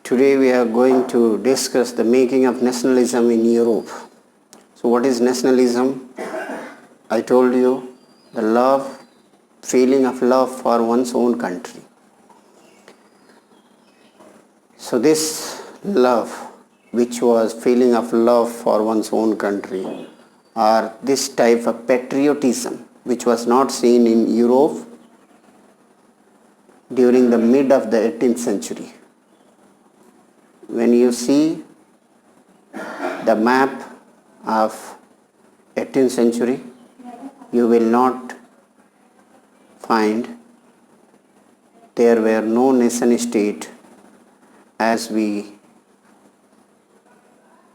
Today we are going to discuss the making of nationalism in Europe. So what is nationalism? I told you the feeling of love for one's own country. So this love, which was feeling of love for one's own country, or this type of patriotism, which was not seen in Europe during the mid of the 18th century. When you see the map of 18th century, you will not find there were no nation state as we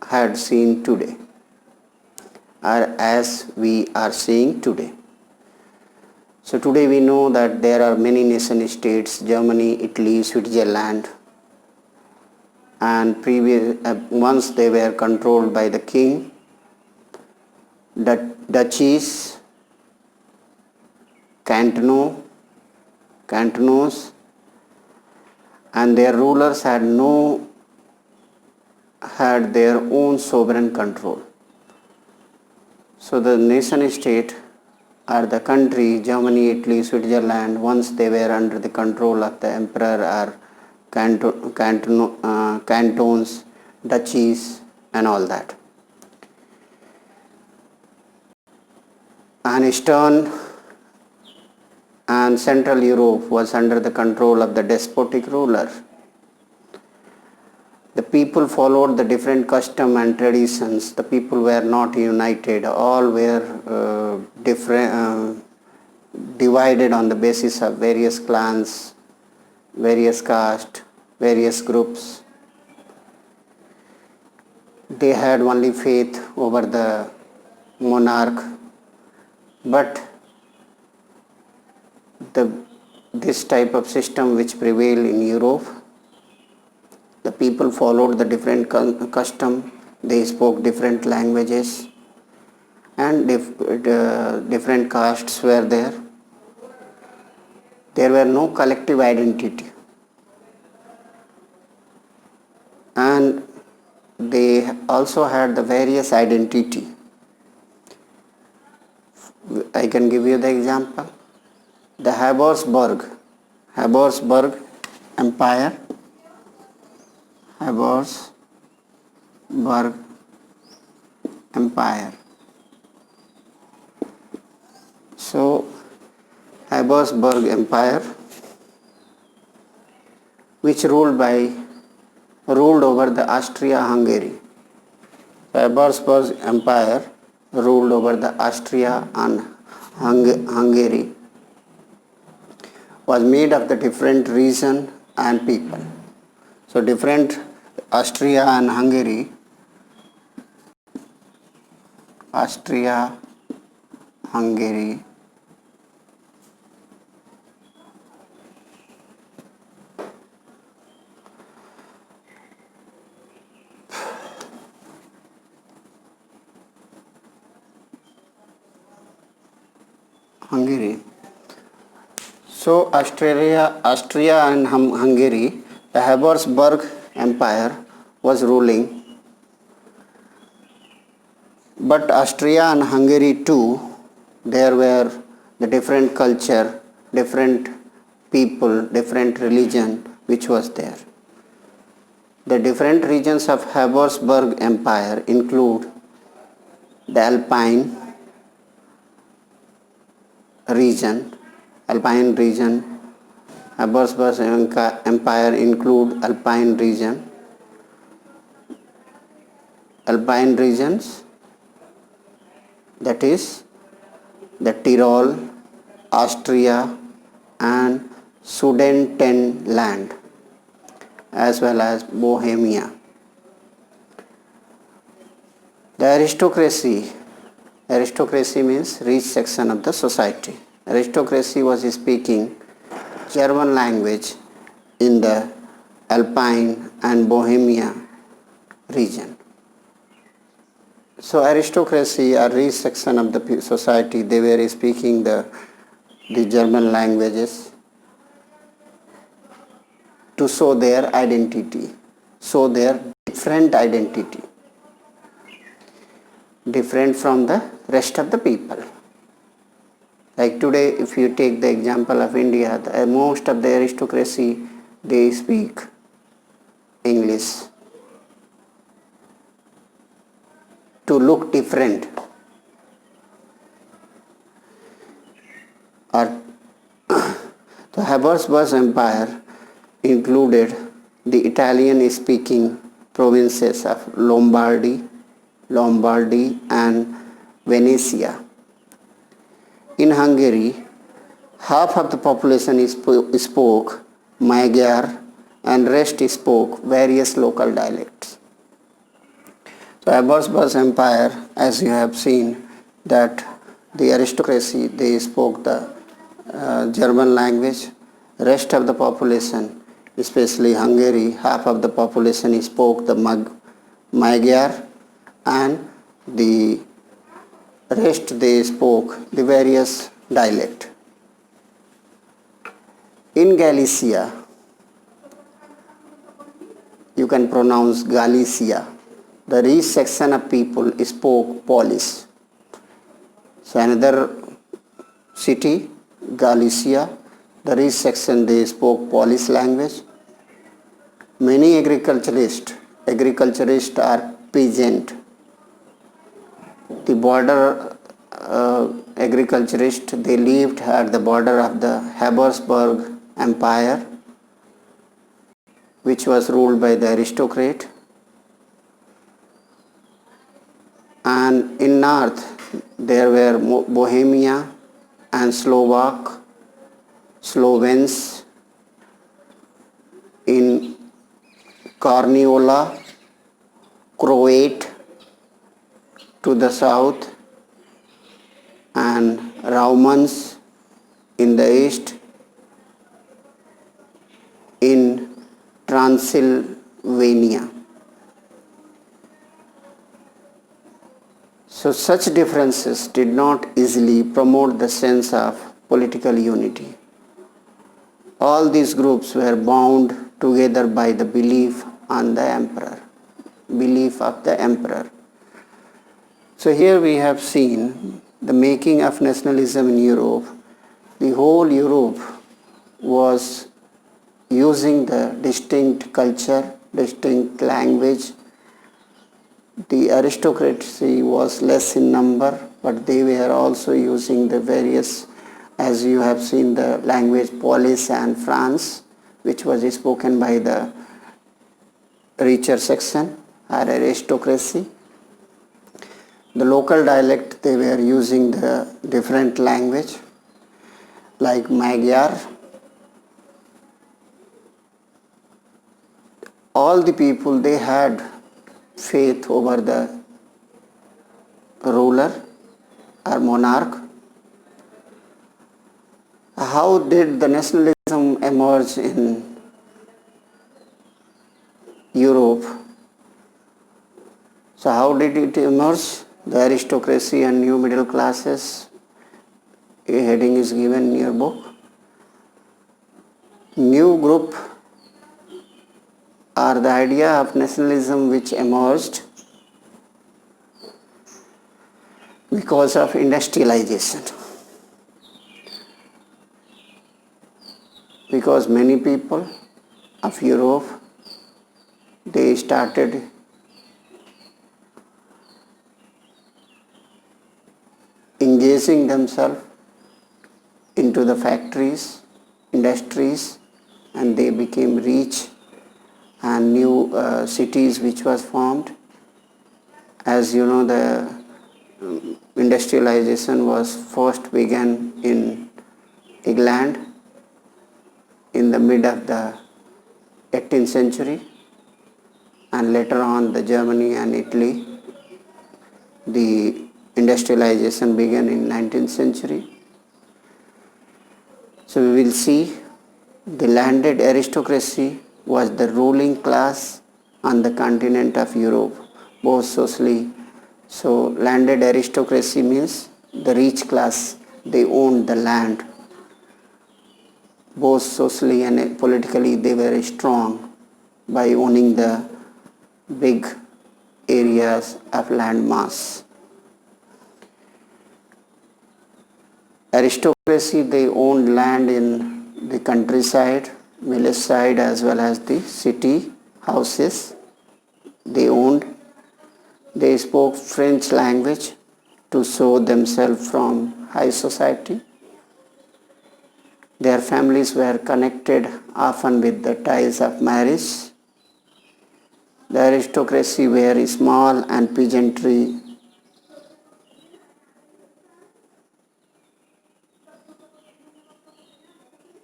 had seen today, or as we are seeing today. So today we know that there are many nation states: Germany, Italy, Switzerland, and once they were controlled by the king. The duchies, cantons, and their rulers had their own sovereign control. So the nation state or the country, Germany, Italy, Switzerland, once they were under the control of the emperor or cantons, duchies, and all that. And Eastern and Central Europe was under the control of the despotic ruler. The people followed the different customs and traditions. The people were not united. All were divided on the basis of various clans, various castes, various groups. They had only faith over the monarch, but this type of system which prevailed in Europe, the people followed the different custom, they spoke different languages, and different castes were there. There were no collective identity, and they also had the various identity. I can give you the example. The Habsburg Empire, Habsburg Empire. So Habsburg Empire, which ruled over the Austria-Hungary. Habsburg Empire ruled over the Austria and Hungary, was made of the different region and people. So different Austria and Hungary, So Austria and Hungary, the Habsburg Empire was ruling, but Austria and Hungary too, there were the different culture, different people, different religion which was there. The different regions of Habsburg Empire include the Alpine region. Habsburg Empire include Alpine regions, that is the Tyrol, Austria and Sudetenland, as well as Bohemia. The aristocracy means rich section of the society. Aristocracy was speaking German language in the Alpine and Bohemia region. So aristocracy, a rich section of the society, they were speaking the German languages to show their identity. show their different identity, different from the rest of the people. Like today, if you take the example of India, most of the aristocracy, they speak English to look different. Or the Habsburg Empire included the Italian-speaking provinces of Lombardy and Venetia. In Hungary, half of the population spoke Magyar and rest spoke various local dialects. So Habsburg Empire, as you have seen, that the aristocracy, they spoke the German language. Rest of the population, especially Hungary, half of the population spoke the Magyar, and the rest they spoke the various dialect. In Galicia, you can pronounce Galicia. The rich section of people spoke Polish. So another city, Galicia, the rich section, they spoke Polish language. Many agriculturists are peasant. The border agriculturists, they lived at the border of the Habsburg Empire, which was ruled by the aristocrat. And in north, there were Bohemia and Slovens. In Corniola, Croat to the south, and Romans in the east. In Transylvania. So such differences did not easily promote the sense of political unity. All these groups were bound together by the belief of the emperor. So here we have seen the making of nationalism in Europe. The whole Europe was using the distinct culture, distinct language. The aristocracy was less in number, but they were also using the various, as you have seen, the language Polish and France, which was spoken by the richer section or aristocracy. The local dialect, they were using the different language like Magyar. All the people, they had faith over the ruler or monarch. How did the nationalism emerge in Europe? So how did it emerge? The aristocracy and new middle classes. A heading is given in your book. New group are the idea of nationalism which emerged because of industrialization. Because many people of Europe, they started engaging themselves into the factories, industries, and they became rich, and new cities which was formed. As you know, the industrialization was first began in England in the mid of the 18th century, and later on the Germany and Italy. The industrialization began in 19th century. So we will see the landed aristocracy was the ruling class on the continent of Europe, both socially. So landed aristocracy means the rich class, they owned the land. Both socially and politically they were strong by owning the big areas of land mass. Aristocracy, they owned land in the countryside, village side, as well as the city houses. They owned. They spoke French language to show themselves from high society. Their families were connected often with the ties of marriage. The aristocracy were small and peasantry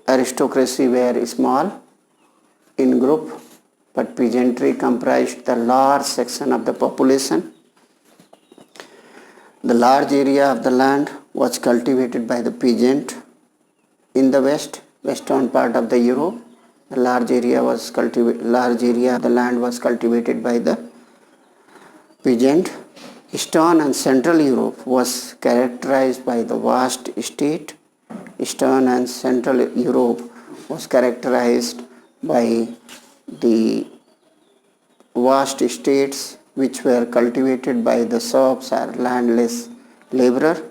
aristocracy were small in group, but peasantry comprised the large section of the population. The large area of the land was cultivated by the peasant. In the western part of the Europe, the large area of the land was cultivated by the peasant. Eastern and Central Europe was characterized by the vast estate. Eastern and Central Europe was characterized by the vast estates which were cultivated by the serfs or landless laborer.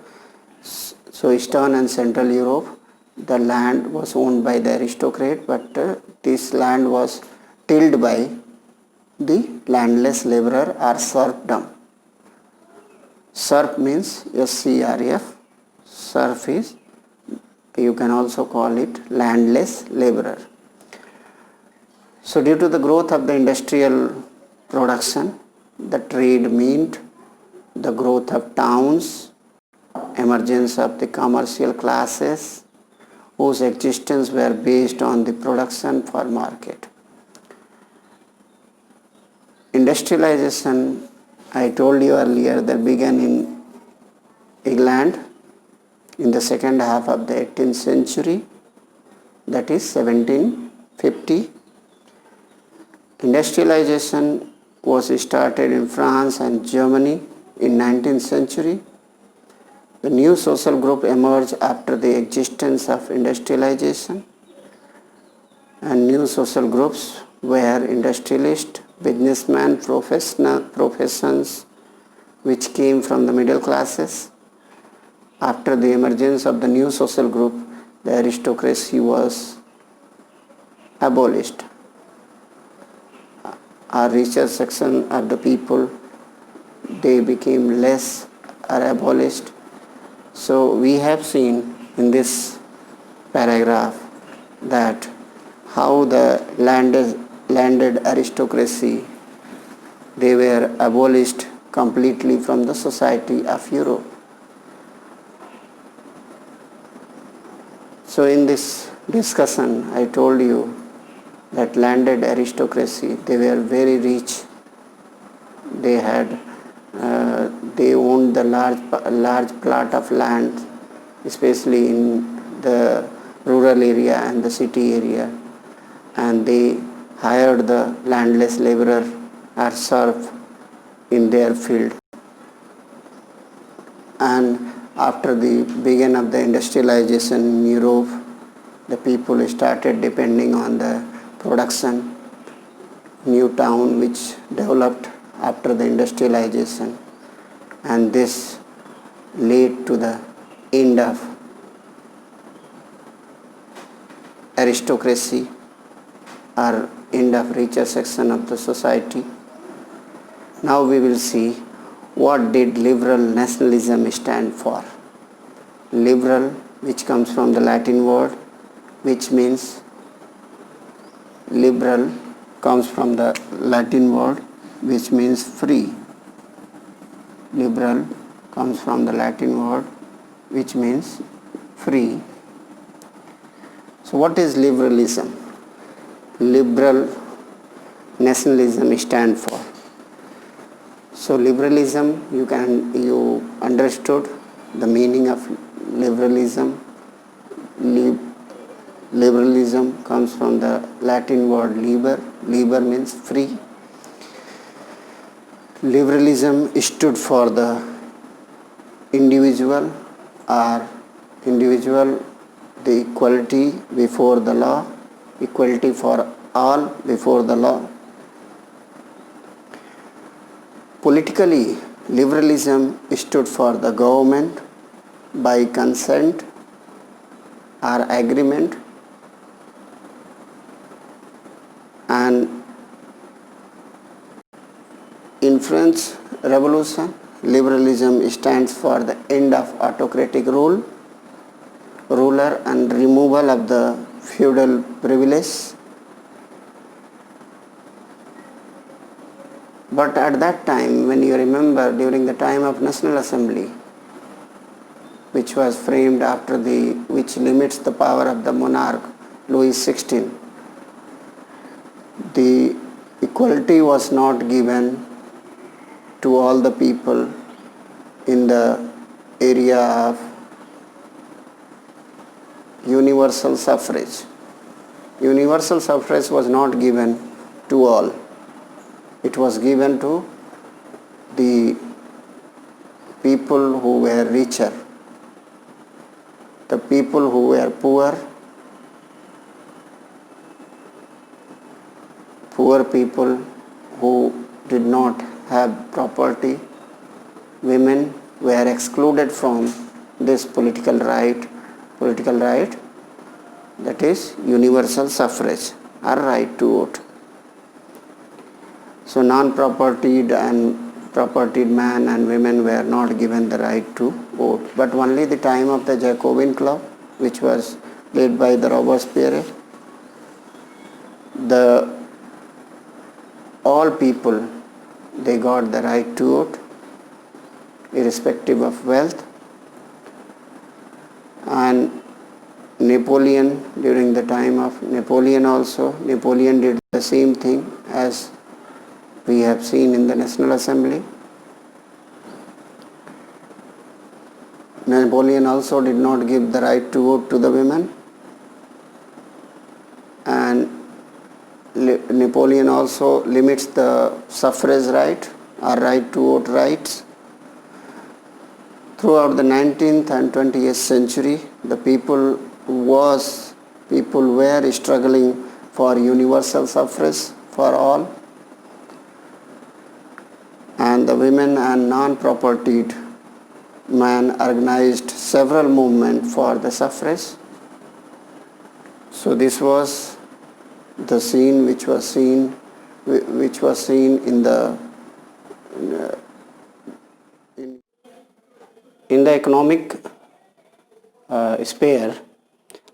So Eastern and Central Europe, the land was owned by the aristocrat, but this land was tilled by the landless laborer or serfdom. Serf means S-C-R-F. Serf is, you can also call it landless laborer. So due to the growth of the industrial production, the trade meant the growth of towns, emergence of the commercial classes whose existence were based on the production for market. Industrialization, I told you earlier, that began in England in the second half of the 18th century, that is 1750. Industrialization was started in France and Germany in 19th century. The new social group emerged after the existence of industrialization, and new social groups were industrialists, businessmen, professions which came from the middle classes. After the emergence of the new social group, the aristocracy was abolished. A richer section of the people, they became less or abolished. So we have seen in this paragraph that how the landed aristocracy, they were abolished completely from the society of Europe. So in this discussion, I told you that landed aristocracy, they were very rich. They had, they owned the large plot of land, especially in the rural area and the city area, and they hired the landless laborer or serf in their field. And after the beginning of the industrialization in Europe, the people started depending on the production. New town which developed after the industrialization, and this led to the end of aristocracy or end of richer section of the society. Now we will see what did liberal nationalism stand for. Liberal, which comes from the Latin word, which means liberal comes from the Latin word which means free. Liberal comes from the Latin word which means free. So what is liberalism? Liberal nationalism stand for. So liberalism, you understood the meaning of liberalism. Liberalism comes from the Latin word liber. Liber means free. Liberalism stood for the individual, the equality before the law, equality for all before the law. Politically, liberalism stood for the government by consent or agreement and influence revolution. Liberalism stands for the end of autocratic ruler and removal of the feudal privilege. But at that time, when you remember, during the time of National Assembly, which was framed which limits the power of the monarch, Louis XVI, the equality was not given to all the people in the area of universal suffrage. Universal suffrage was not given to all. It was given to the people who were richer. The people who were poor people who did not have property, women were excluded from this political right, that is universal suffrage or right to vote. So non-propertied and propertied man and women were not given the right to vote, but only the time of the Jacobin Club, which was led by the Robespierre, all people, they got the right to vote irrespective of wealth. And Napoleon, during the time of Napoleon did the same thing as we have seen in the National Assembly. Napoleon also did not give the right to vote to the women, and Napoleon also limits the suffrage right or right to vote rights. Throughout the 19th and 20th century, the people were struggling for universal suffrage for all, and the women and non-propertied man organized several movements for the suffrage. So this was the scene which was seen in the economic sphere.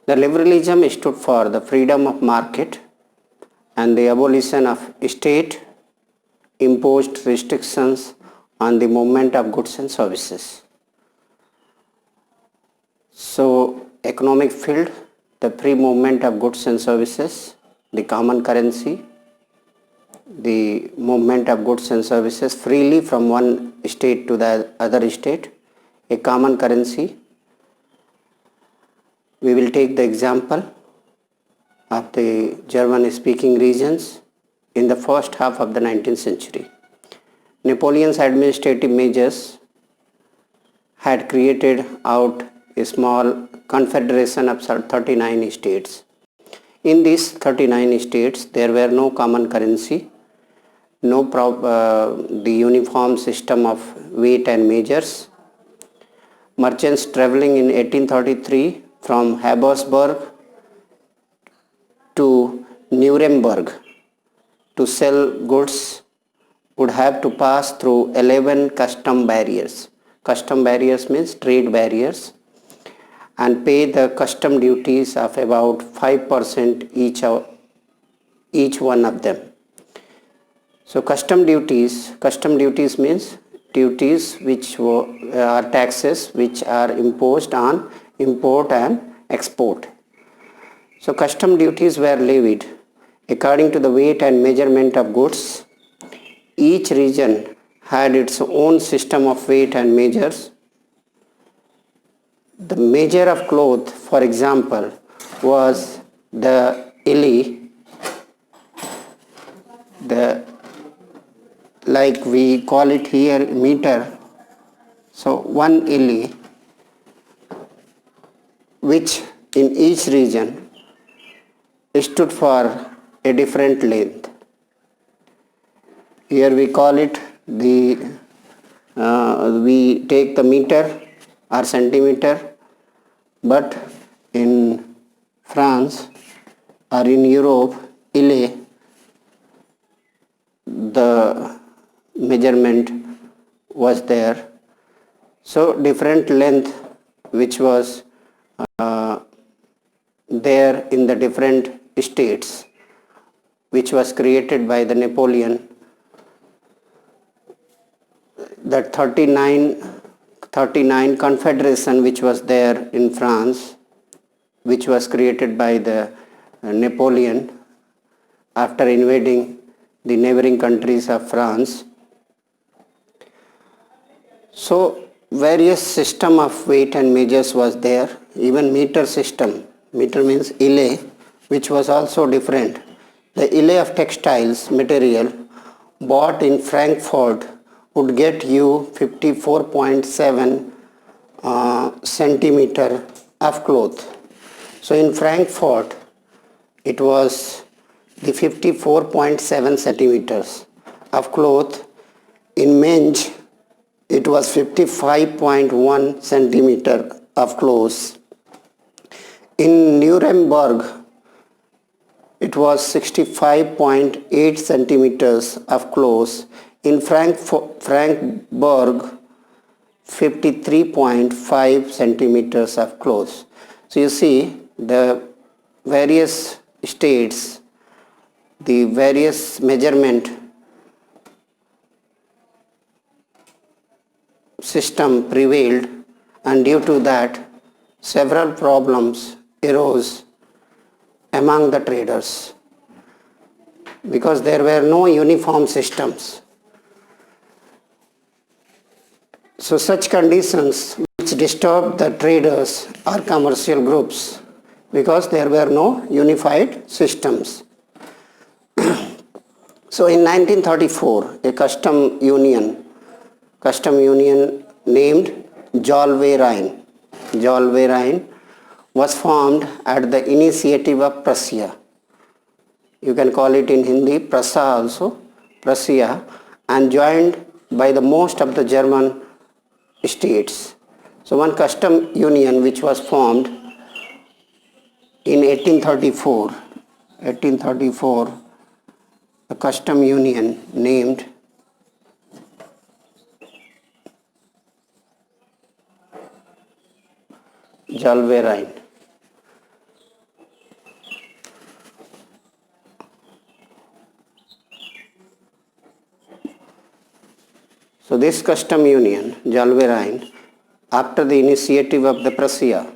The liberalism stood for the freedom of market and the abolition of state imposed restrictions on the movement of goods and services. So economic field, the free movement of goods and services, the common currency, the movement of goods and services freely from one state to the other state, a common currency. We will take the example of the German speaking regions in the first half of the 19th century. Napoleon's administrative measures had created out a small confederation of 39 states. In these 39 states, there were no common currency, the uniform system of weight and measures. Merchants traveling in 1833 from Habsburg to Nuremberg to sell goods would have to pass through 11 custom barriers. Custom barriers means trade barriers, and pay the custom duties of about 5% each one of them. So custom duties means duties which are taxes which are imposed on import and export. So custom duties were levied according to the weight and measurement of goods. Each region had its own system of weight and measures. The measure of cloth, for example, was the illy, like we call it here meter. So one illy, which in each region stood for a different length. Here we call it we take the meter or centimeter, but in France or in Europe, ILE, the measurement was there. So different length which was there in the different states, which was created by the Napoleon, that 39 confederation which was there in France, which was created by the Napoleon after invading the neighboring countries of France. So various system of weight and measures was there, even meter system, meter means ILE, which was also different. The ILE of textiles material bought in Frankfurt would get you 54.7 centimeter of cloth. So in Frankfurt it was the 54.7 centimeters of cloth. In Menj it was 55.1 centimeter of clothes. In Nuremberg it was 65.8 centimeters of clothes. In Frankfurt 53.5 centimeters of clothes. So you see the various states, the various measurement system prevailed, and due to that several problems arose among the traders because there were no uniform systems. So such conditions which disturbed the traders or commercial groups because there were no unified systems. So in 1934 a custom union named Zollverein was formed at the initiative of Prussia. You can call it in Hindi Prussia also, Prussia, and joined by the most of the German states. So one custom union which was formed in 1834, a custom union named Zollverein. So this custom union, Zollverein, after the initiative of the Prussia,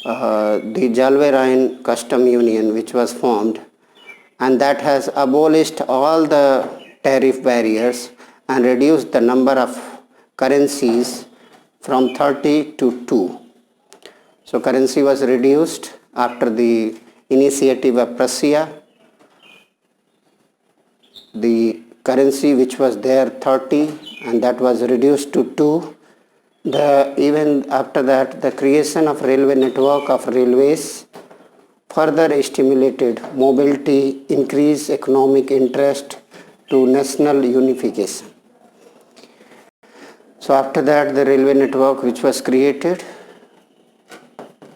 the Zollverein custom union which was formed, and that has abolished all the tariff barriers and reduced the number of currencies from 30 to 2. So currency was reduced after the initiative of Prussia. The currency which was there 30 and that was reduced to 2. Even after that the creation of railway network of railways further stimulated mobility, increased economic interest to national unification. So after that the railway network which was created,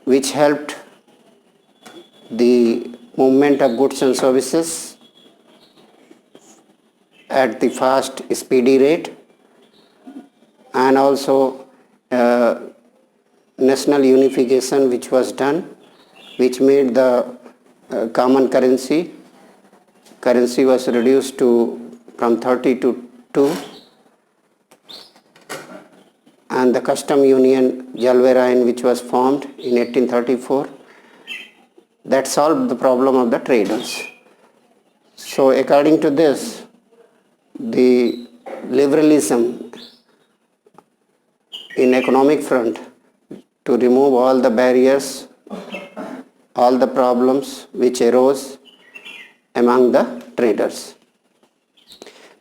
which helped the movement of goods and services at the fast speedy rate, and also national unification which was done, which made the common currency was reduced to from 30 to 2, and the custom union Zollverein which was formed in 1834, that solved the problem of the traders. So according to this, the liberalism in economic front to remove all the barriers, all the problems which arose among the traders.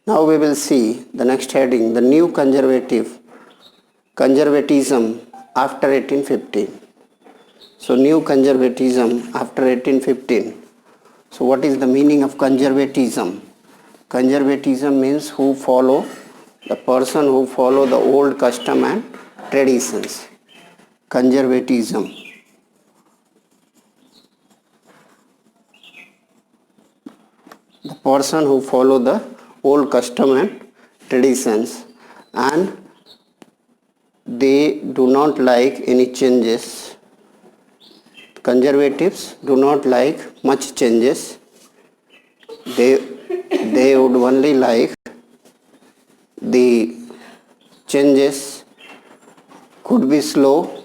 Now we will see the next heading, the new conservatism after 1815. So new conservatism after 1815. So what is the meaning of conservatism? Conservatism means who follow The person who follow the old custom and traditions. Conservatism. The person who follow the old custom and traditions, and they do not like any changes. Conservatives do not like much changes. They would only like the changes could be slow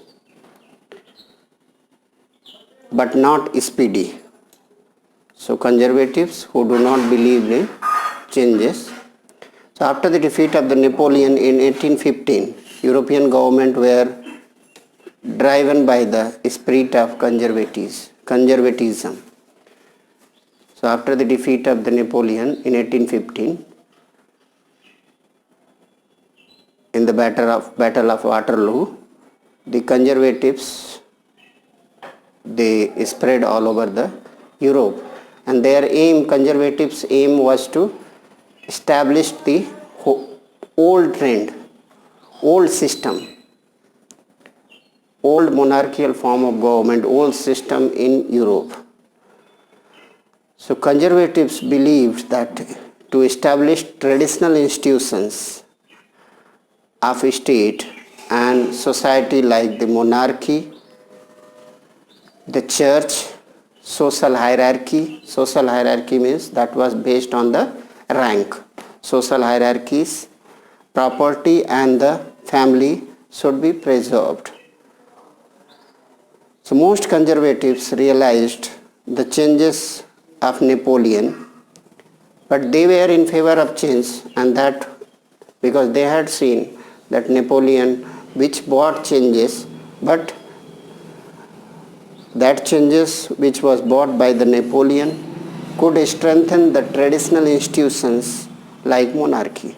but not speedy. So conservatives who do not believe in changes. So after the defeat of the Napoleon in 1815, European government were driven by the spirit of conservatism. So after the defeat of the Napoleon in 1815, in the Battle of Waterloo, the conservatives, they spread all over the Europe, and their aim, conservatives' aim, was to establish the old trend, old system, old monarchical form of government, old system in Europe. So conservatives believed that to establish traditional institutions of state and society like the monarchy, the church, social hierarchy. Social hierarchy means that was based on the rank. Social hierarchies, property and the family should be preserved. So most conservatives realized the changes of Napoleon, but they were in favor of change, and that because they had seen that Napoleon which brought changes, but that changes which was brought by the Napoleon could strengthen the traditional institutions like monarchy.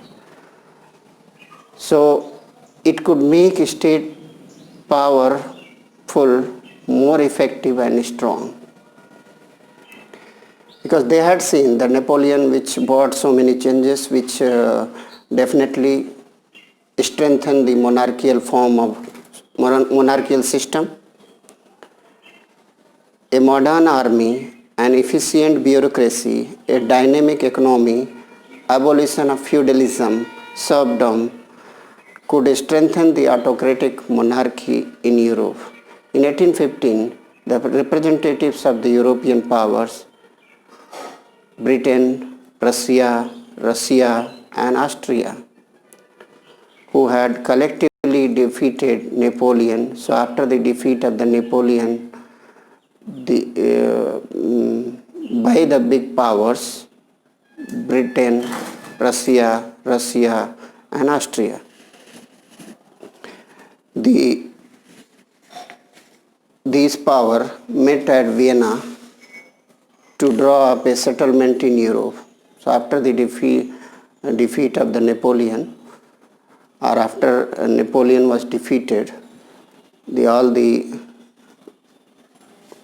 So it could make state powerful, more effective and strong. Because they had seen the Napoleon which brought so many changes which definitely strengthened the monarchical form of monarchical system. A modern army, an efficient bureaucracy, a dynamic economy, abolition of feudalism, serfdom could strengthen the autocratic monarchy in Europe. In 1815, the representatives of the European powers, Britain, Russia and Austria, who had collectively defeated Napoleon. So after the defeat of the Napoleon, by the big powers, Britain, Russia and Austria, these powers met at Vienna to draw up a settlement in Europe. So after the defeat of the Napoleon, or after Napoleon was defeated, all the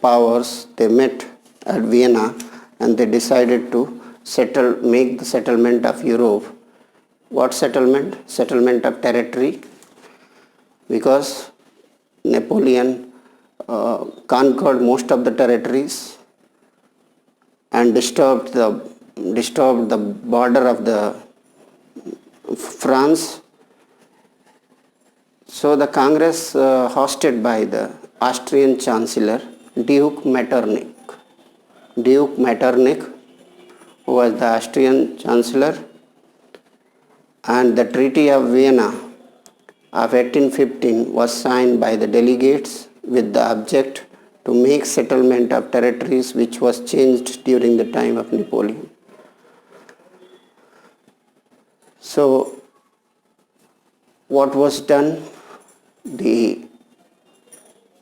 powers, they met at Vienna and they decided to make the settlement of Europe. What settlement? Settlement of territory, because Napoleon conquered most of the territories and disturbed the border of the France. So the Congress hosted by the Austrian Chancellor Duke Metternich, who was the Austrian Chancellor, and the Treaty of Vienna of 1815 was signed by the delegates with the object to make settlement of territories which was changed during the time of Napoleon. So what was done?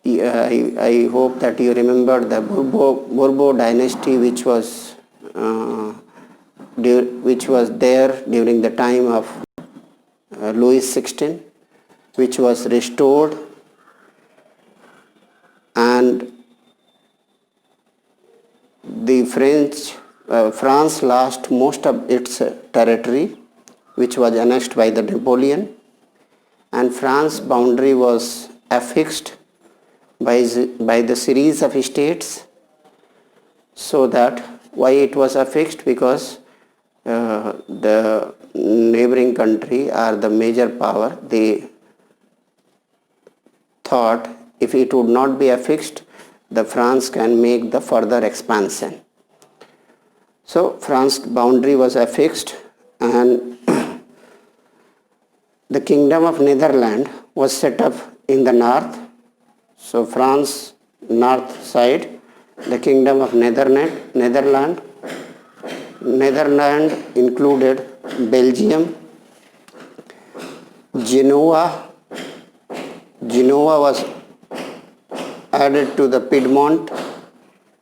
I hope that you remember the Bourbon dynasty, which was there during the time of Louis XVI, which was restored, and the France lost most of its territory, which was annexed by the Napoleon, and France boundary was affixed by the series of states. So that why it was affixed? Because the neighboring country or the major power, they thought if it would not be affixed, the France can make the further expansion. So France boundary was affixed, and the Kingdom of Netherlands was set up in the north. So France north side, the Kingdom of Netherlands included Belgium, Genoa was added to the Piedmont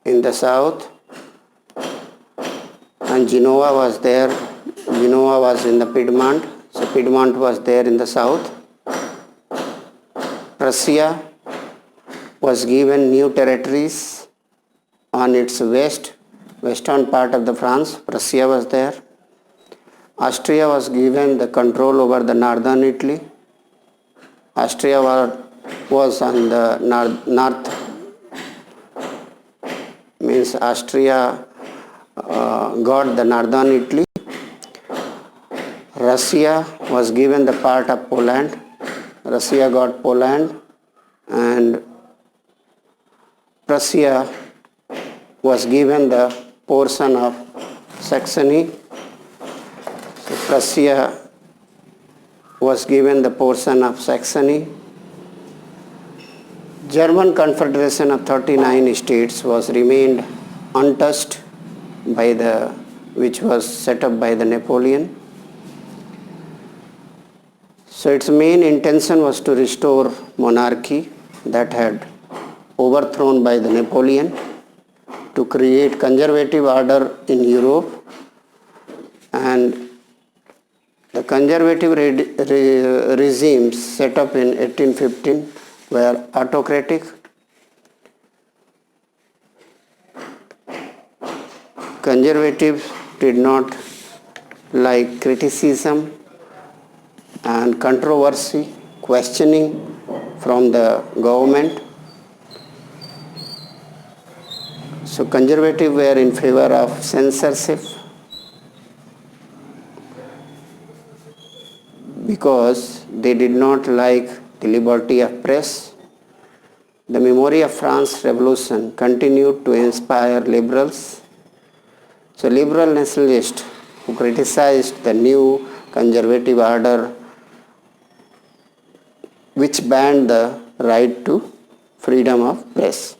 in the south, and Genoa was there. Genoa was in the Piedmont, so Piedmont was there in the south. Prussia was given new territories on its western part of the France. Prussia was there. Austria was given the control over the northern Italy. Austria was on the north, means Austria got the northern Italy. Russia was given the part of Poland. Russia got Poland, and Prussia was given the portion of Saxony. So Prussia was given the portion of Saxony. German Confederation of 39 states was remained untouched by which was set up by the Napoleon. So its main intention was to restore monarchy that had overthrown by the Napoleon, to create conservative order in Europe, and the conservative regimes set up in 1815 were autocratic. Conservatives did not like criticism and controversy, questioning from the government. So conservatives were in favor of censorship, because they did not like the liberty of press. The memory of France Revolution continued to inspire liberals. So liberal nationalists who criticized the new conservative order, which banned the right to freedom of press.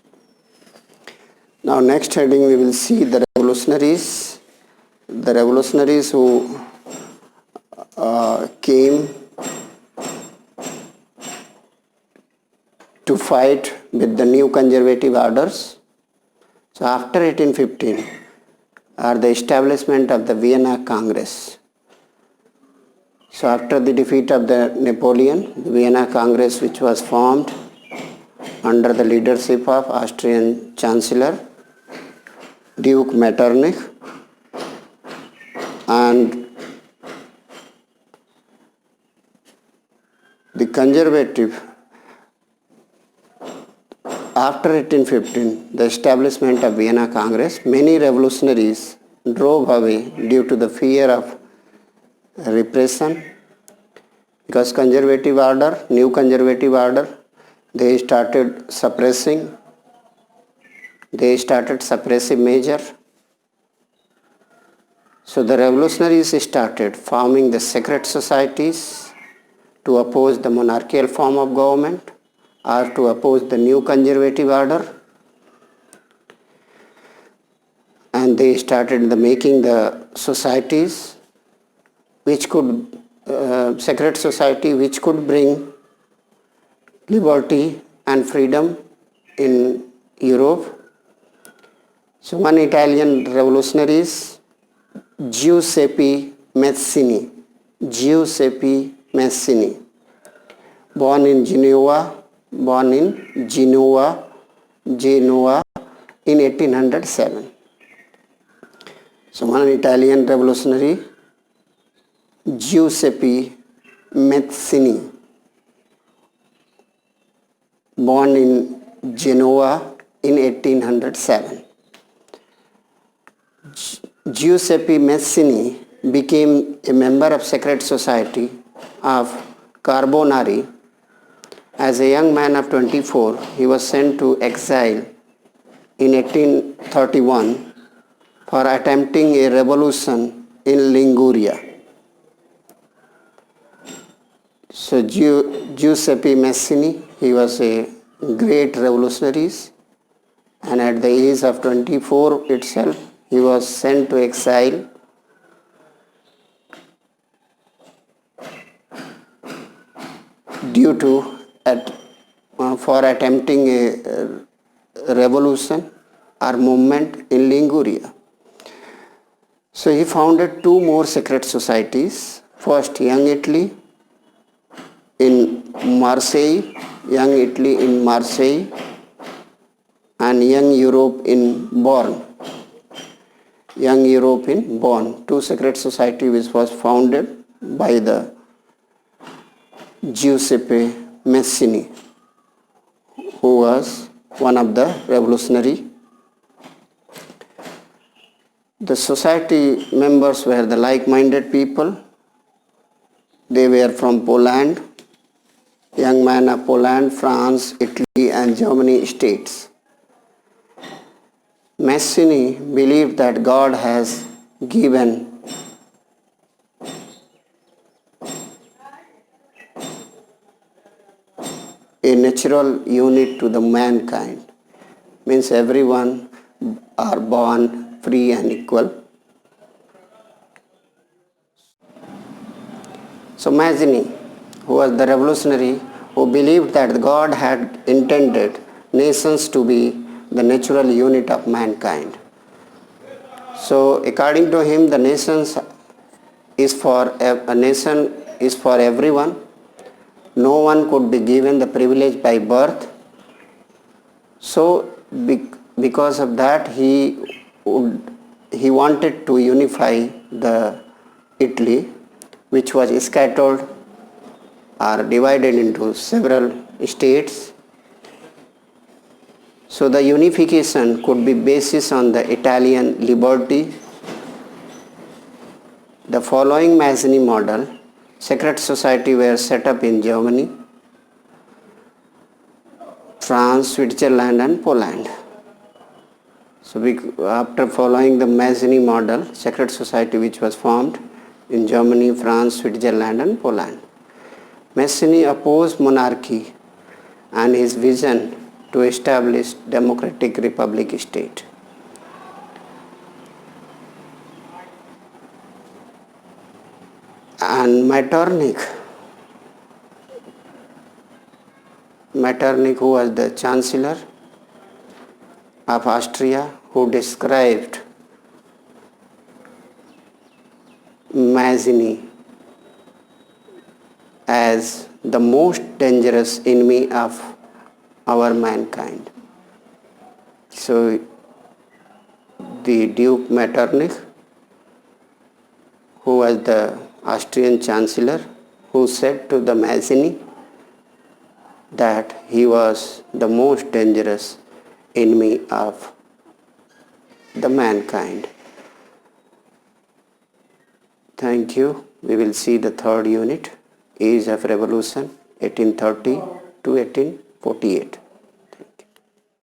Now next heading we will see the revolutionaries. The revolutionaries who came to fight with the new conservative orders. So after 1815 are the establishment of the Vienna Congress. So after the defeat of the Napoleon, the Vienna Congress, which was formed under the leadership of Austrian Chancellor Duke Metternich, and the conservative, after 1815, the establishment of Vienna Congress, many revolutionaries drove away due to the fear of repression, because conservative order, new conservative order, they started suppressing, they started suppressive measure. So the revolutionaries started forming the secret societies to oppose the monarchical form of government or to oppose the new conservative order. And they started making the societies which could, secret society which could bring liberty and freedom in Europe. So one Italian revolutionary is Giuseppe Mazzini. Giuseppe Mazzini, born in Genoa in 1807. So one Italian revolutionary, Giuseppe Mazzini, born in Genoa in 1807. Giuseppe Mazzini became a member of Secret Society of Carbonari. As a young man of 24, he was sent to exile in 1831 for attempting a revolution in Liguria. So Giuseppe Mazzini, he was a great revolutionary, and at the age of 24 itself, he was sent to exile due to for attempting a revolution or movement in Liguria. So he founded two more secret societies. First, Young Italy in Marseille, Young Italy in Marseille, and Young Europe in Bonn. Young Europe in Bonn, two secret society which was founded by the Giuseppe Mazzini, who was one of the revolutionary. The society members were the like-minded people. They were from Poland, young men of Poland, France, Italy and Germany states. Mazzini believed that God has given a natural unit to the mankind, means everyone are born free and equal. So Mazzini, who was the revolutionary who believed that God had intended nations to be the natural unit of mankind. So according to him, the nations is for a nation is for everyone. No one could be given the privilege by birth. So because of that, he wanted to unify the Italy, which was scattered or divided into several states. So the unification could be based on the Italian liberty. The following Mazzini model, secret society were set up in Germany, France, Switzerland and Poland. So after following the Mazzini model, secret society which was formed in Germany, France, Switzerland and Poland. Mazzini opposed monarchy and his vision to establish democratic republic state. And Metternich, who was the Chancellor of Austria, who described Mazzini as the most dangerous enemy of our mankind. So the Duke Metternich, who was the Austrian Chancellor, who said to the Mazzini that he was the most dangerous enemy of the mankind. Thank you. We will see the third unit, Age of Revolution, 1830 to 1848.